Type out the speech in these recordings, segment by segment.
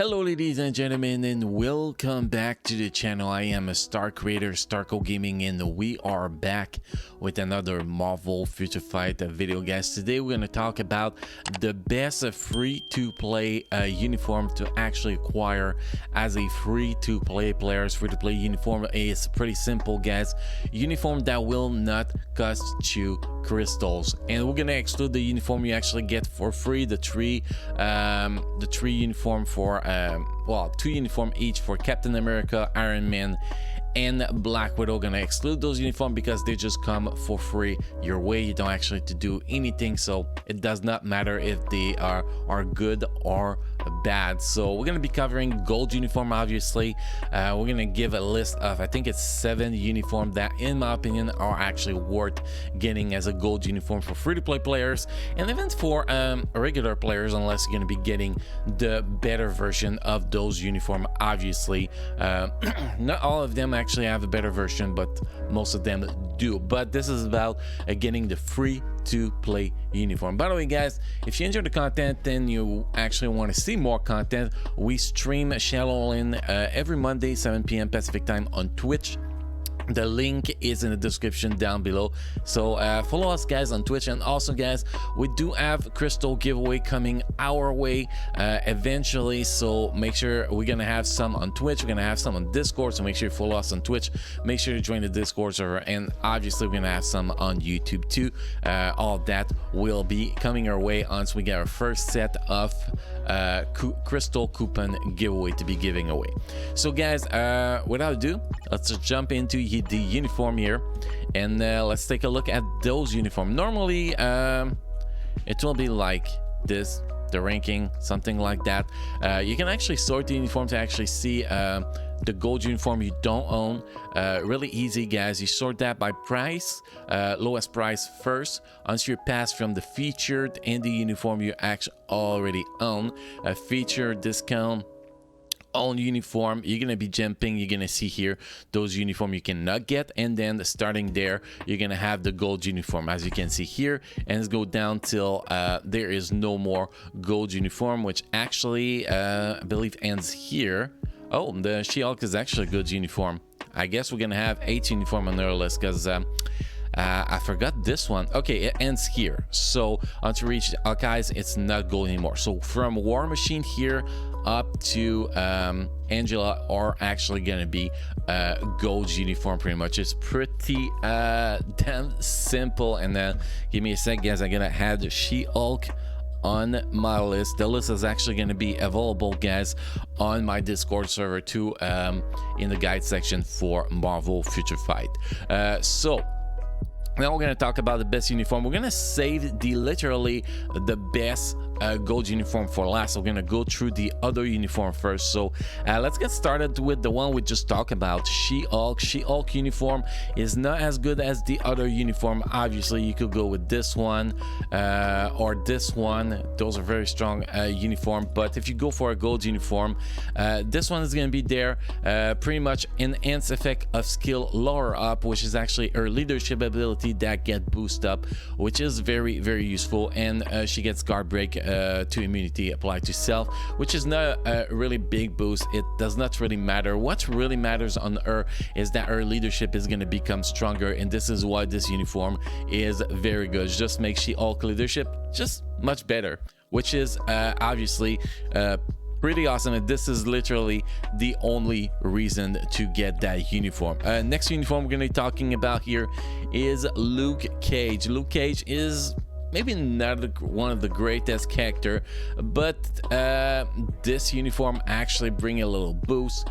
Hello ladies and gentlemen, and welcome back to the channel. I am a Star Creator, Starco Gaming, and we are back with another Marvel Future Fight video, guys. Today we're going to talk about the best free-to-play uniform to actually acquire as a free-to-play players. Free-to-play uniform is pretty simple, guys. Uniform that will not cost you crystals, and we're going to exclude the uniform you actually get for free, the three uniform for well, 2 uniform each for Captain America, Iron Man, and Black Widow. Gonna exclude those uniforms because they just come for free your way. You don't actually have to do anything, so it does not matter if they are good or bad. So we're gonna be covering gold uniform, obviously. We're gonna give a list of, I think it's 7 uniforms that in my opinion are actually worth getting as a gold uniform for free-to-play players, and even for regular players, unless you're gonna be getting the better version of those uniform. Obviously not all of them actually have a better version, but most of them do. But this is about getting the free to play uniform. By the way, guys, if you enjoy the content and you actually want to see more content, we stream Shadowland every Monday 7 p.m. Pacific time on Twitch. The link is in the description down below, so follow us, guys, on Twitch. And also, guys, we do have crystal giveaway coming our way eventually, so make sure we're gonna have some on Twitch, we're gonna have some on Discord, so make sure you follow us on Twitch, make sure to join the Discord server, and obviously we're gonna have some on YouTube too. All of that will be coming our way once we get our first set of crystal coupon giveaway to be giving away. So, guys, without ado, let's just jump into the uniform here, and let's take a look at those uniform. Normally it will be like this, the ranking, something like that. You can actually sort the uniform to actually see the gold uniform you don't own. Really easy, guys. You sort that by price, lowest price first, until you pass from the featured and the uniform you actually already own. A feature, discount, own uniform, you're gonna be jumping, you're gonna see here those uniform you cannot get, and then starting there you're gonna have the gold uniform, as you can see here, and let's go down till there is no more gold uniform, which actually I believe ends here. Oh, the She-Hulk is actually a good uniform. I guess we're gonna have 8 uniform on our list, because I forgot this one. Okay, it ends here. So until you reach Hawkeyes, it's not gold anymore. So from War Machine here up to Angela are actually gonna be gold uniform. Pretty much, it's pretty damn simple. And then give me a sec, guys, I'm gonna add the She-Hulk on my list. The list is actually going to be available, guys, on my Discord server too, in the guide section for Marvel Future Fight. So now we're going to talk about the best uniform. We're going to save literally the best gold uniform for last. We're going to go through the other uniform first. So let's get started with the one we just talked about, She-Hulk. She-Hulk uniform is not as good as the other uniform. Obviously, you could go with this one or this one. Those are very strong uniform. But if you go for a gold uniform, this one is going to be there. Pretty much enhanced effect of skill lower up, which is actually her leadership ability that get boost up, which is very, very useful. And she gets guard break to immunity applied to self, which is not a really big boost. It does not really matter. What really matters on her is that her leadership is going to become stronger, and this is why this uniform is very good. Just makes She-Hulk leadership just much better, which is obviously pretty awesome. And this is literally the only reason to get that uniform. Next uniform we're going to be talking about here is Luke Cage. Luke Cage is maybe not one of the greatest character, but this uniform actually bring a little boost,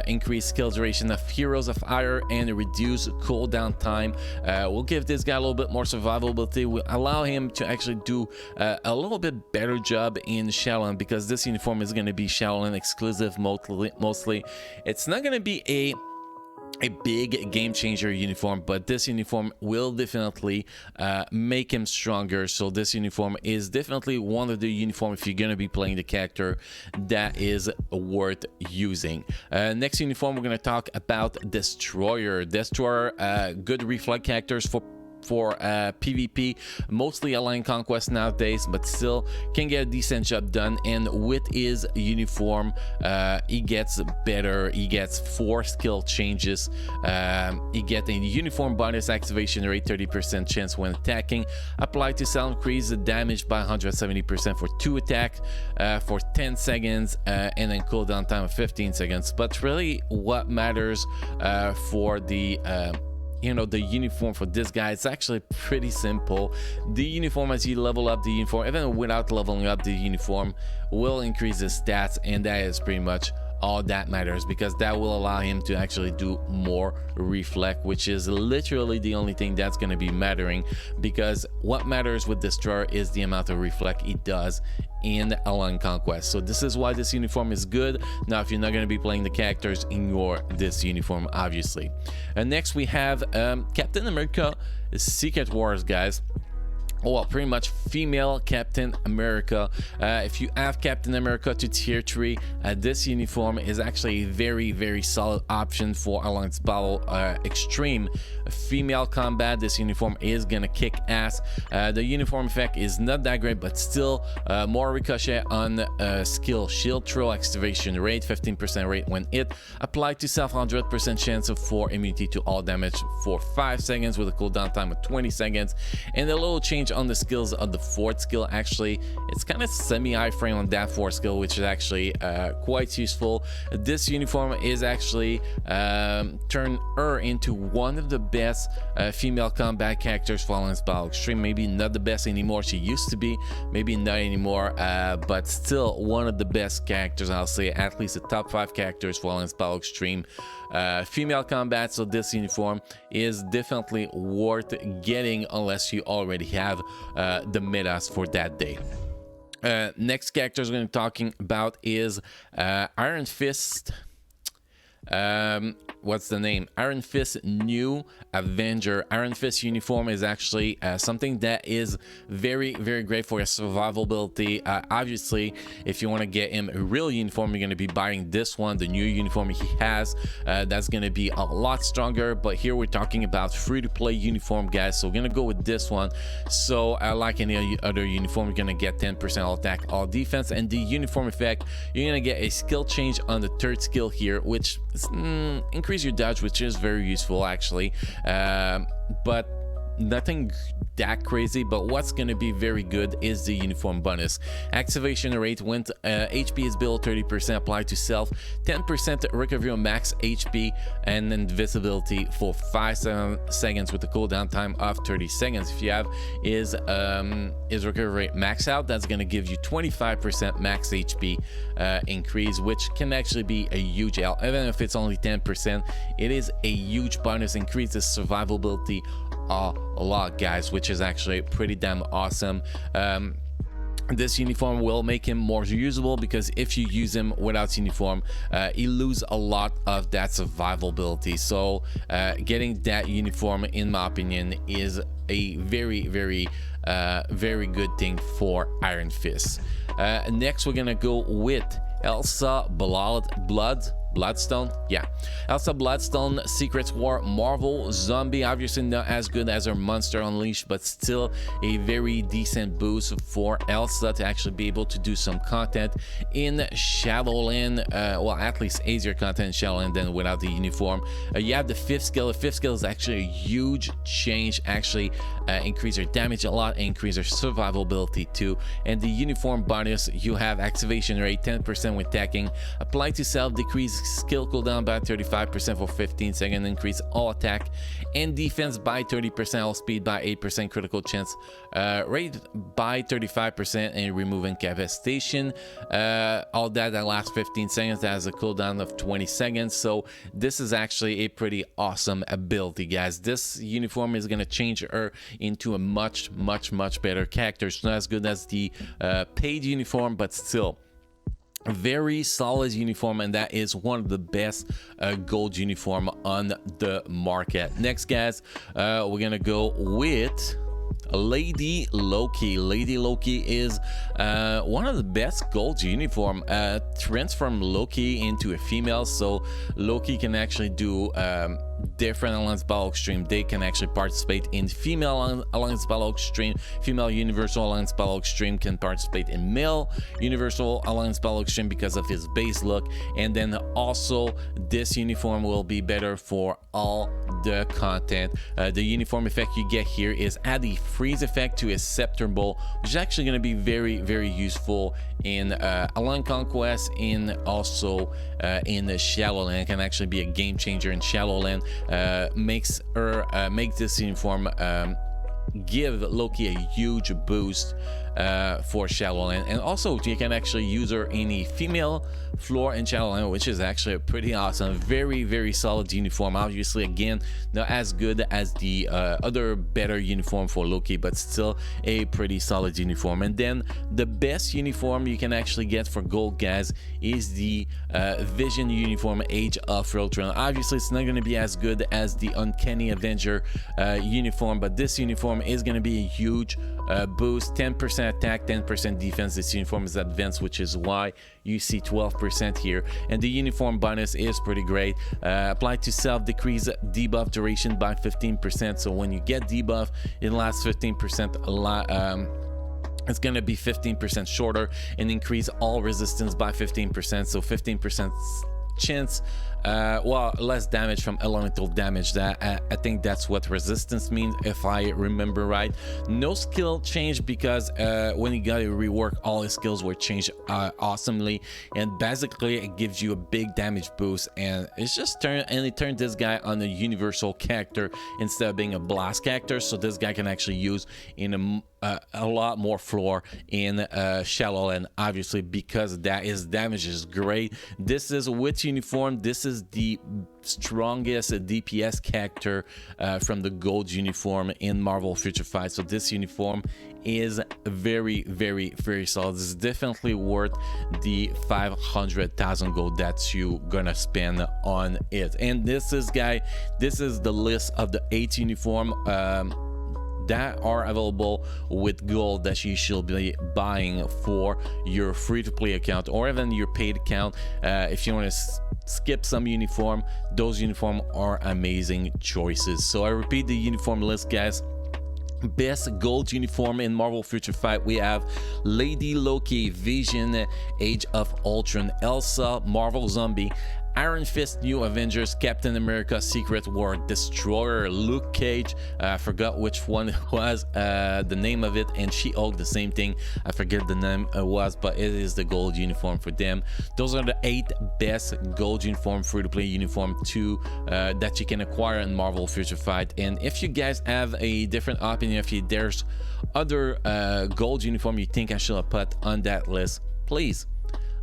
increase skill duration of heroes of fire, and reduce cooldown time. We'll give this guy a little bit more survivability. We'll allow him to actually do a little bit better job in Shadowland, because this uniform is going to be Shadowland exclusive mostly. It's not going to be a big game changer uniform, but this uniform will definitely make him stronger. So this uniform is definitely one of the uniform, if you're going to be playing the character, that is worth using. Next uniform we're going to talk about Destroyer. Good reflect characters for for PvP, mostly Alliance Conquest nowadays, but still can get a decent job done. And with his uniform, he gets better. He gets 4 skill changes. He gets a uniform bonus activation rate, 30% chance when attacking. Apply to self, increase the damage by 170% for 2 attack for 10 seconds, and then cooldown time of 15 seconds. But really what matters for the the uniform for this guy, it's actually pretty simple. The uniform, as you level up the uniform, even without leveling up the uniform, will increase his stats, and that is pretty much all that matters, because that will allow him to actually do more reflect, which is literally the only thing that's going to be mattering, because what matters with Destroyer is the amount of reflect he does in Alliance Conquest. So this is why this uniform is good. Now, if you're not going to be playing the characters, ignore this uniform, obviously. And next we have Captain America Secret Wars, guys. Well, pretty much female Captain America. If you have Captain America to tier 3, this uniform is actually a very solid option for Alliance Battle Extreme female combat. This uniform is gonna kick ass. The uniform effect is not that great, but still more ricochet on skill, shield throw activation rate, 15% rate when hit, applied to self, 100% chance for immunity to all damage for 5 seconds with a cooldown time of 20 seconds, and a little change on the skills of the 4th skill. Actually, it's kind of semi-high frame on that 4th skill, which is actually quite useful. This uniform is actually turn her into one of the best female combat characters for Alliance Battle Extreme. Maybe not the best anymore, she used to be, maybe not anymore, but still one of the best characters, I'll say, at least the top 5 characters for Alliance Battle Extreme female combat. So this uniform is definitely worth getting unless you already have the metas for that day. Next characters we're going to be talking about is Iron Fist. What's the name? Iron Fist New Avenger. Iron Fist uniform is actually something that is very great for your survivability. Obviously, if you want to get him a real uniform, you're going to be buying this one, the new uniform he has. That's going to be a lot stronger, but here we're talking about free-to-play uniform, guys, so we're going to go with this one. So like any other uniform, you're going to get 10% all attack, all defense, and the uniform effect, you're going to get a skill change on the 3rd skill here, which is, increase your dodge, which is very useful actually, but nothing that crazy. But what's going to be very good is the uniform bonus activation rate when HP is below 30%, applied to self, 10% recovery on max HP, and invisibility for 5 seconds with a cooldown time of 30 seconds. If you have his recovery rate max out, that's going to give you 25% max HP increase, which can actually be a huge help. Even if it's only 10%, it is a huge bonus, increases survivability a lot, guys, which is actually pretty damn awesome. This uniform will make him more usable, because if you use him without uniform, he lose a lot of that survivability. So getting that uniform, in my opinion, is a very good thing for Iron Fist. Next we're gonna go with Elsa Bloodstone. Yeah, Elsa Bloodstone Secret War Marvel Zombie. Obviously not as good as her Monster Unleashed, but still a very decent boost for Elsa to actually be able to do some content in Shadowland. Well, at least easier content in Shadowland than without the uniform. You have the 5th skill. The 5th skill is actually a huge change, actually increase her damage a lot, increase her survivability too. And the uniform bonus, you have activation rate 10% when attacking, apply to self, decrease skill cooldown by 35% for 15 seconds, increase all attack and defense by 30%, all speed by 8%, critical chance rate by 35%, and remove incapacitation. All that lasts 15 seconds. That has a cooldown of 20 seconds. So this is actually a pretty awesome ability, guys. This uniform is going to change her into a much better character. It's not as good as the paid uniform, but still a very solid uniform, and that is one of the best gold uniform on the market. Next, guys, we're gonna go with Lady Loki. Lady Loki is one of the best gold uniform. Transform Loki into a female, so Loki can actually do different Alliance Battle Extreme. They can actually participate in female Alliance Battle Extreme. Female Universal Alliance Battle Extreme can participate in male Universal Alliance Battle Extreme because of his base look. And then also this uniform will be better for all the content. The uniform effect you get here is add the freeze effect to a scepter bowl, which is actually going to be very useful in Alliance Conquest, and also in the Shadowland. It can actually be a game changer in Shadowland. Make this uniform give Loki a huge boost for Shadowland. And also you can actually use her in a female floor in Shadowland, which is actually a pretty awesome, very solid uniform. Obviously, again, not as good as the other better uniform for Loki, but still a pretty solid uniform. And then the best uniform you can actually get for gold, guys, is the Vision uniform, Age of Ultron. Obviously, it's not going to be as good as the Uncanny Avenger uniform, but this uniform is going to be a huge boost. 10% attack, 10% defense. This uniform is advanced, which is why you see 12% here. And the uniform bonus is pretty great. Apply to self, decrease debuff duration by 15%. So when you get debuff, it lasts 15% a lot. It's going to be 15% shorter, and increase all resistance by 15%. So 15% chance, well, less damage from elemental damage. That I think that's what resistance means, if I remember right. No skill change, because when you gotta rework, all his skills were changed awesomely, and basically it gives you a big damage boost. And it's just it turned this guy on a universal character instead of being a blast character, so this guy can actually use in a lot more floor in Shadowland, obviously, because that his damage is great. This is with uniform, this is the strongest DPS character from the gold uniform in Marvel Future Fight. So this uniform is very solid. This is definitely worth the 500,000 gold that you gonna spend on it. And this is the list of the 8 uniform that are available with gold that you should be buying for your free-to-play account, or even your paid account. If you want to skip some uniform, those uniform are amazing choices. So I repeat the uniform list, guys. Best gold uniform in Marvel Future Fight, we have Lady Loki, Vision, Age of Ultron, Elsa, Marvel Zombie, Iron Fist, New Avengers, Captain America, Secret War, Destroyer, Luke Cage, I forgot which one was the name of it, and She-Hulk, the same thing, I forget the name was, but it is the gold uniform for them. Those are the 8 best gold uniform, free-to-play uniform that you can acquire in Marvel Future Fight. And if you guys have a different opinion, if there's other gold uniform you think I should have put on that list, please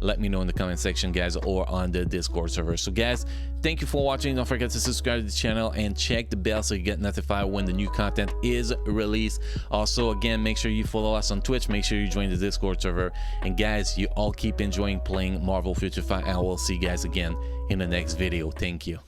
let me know in the comment section, guys, or on the Discord server. So guys, thank you for watching. Don't forget to subscribe to the channel and check the bell so you get notified when the new content is released. Also, again, make sure you follow us on Twitch, make sure you join the Discord server, and guys, you all keep enjoying playing Marvel Future Fight, and I will see you guys again in the next video. Thank you.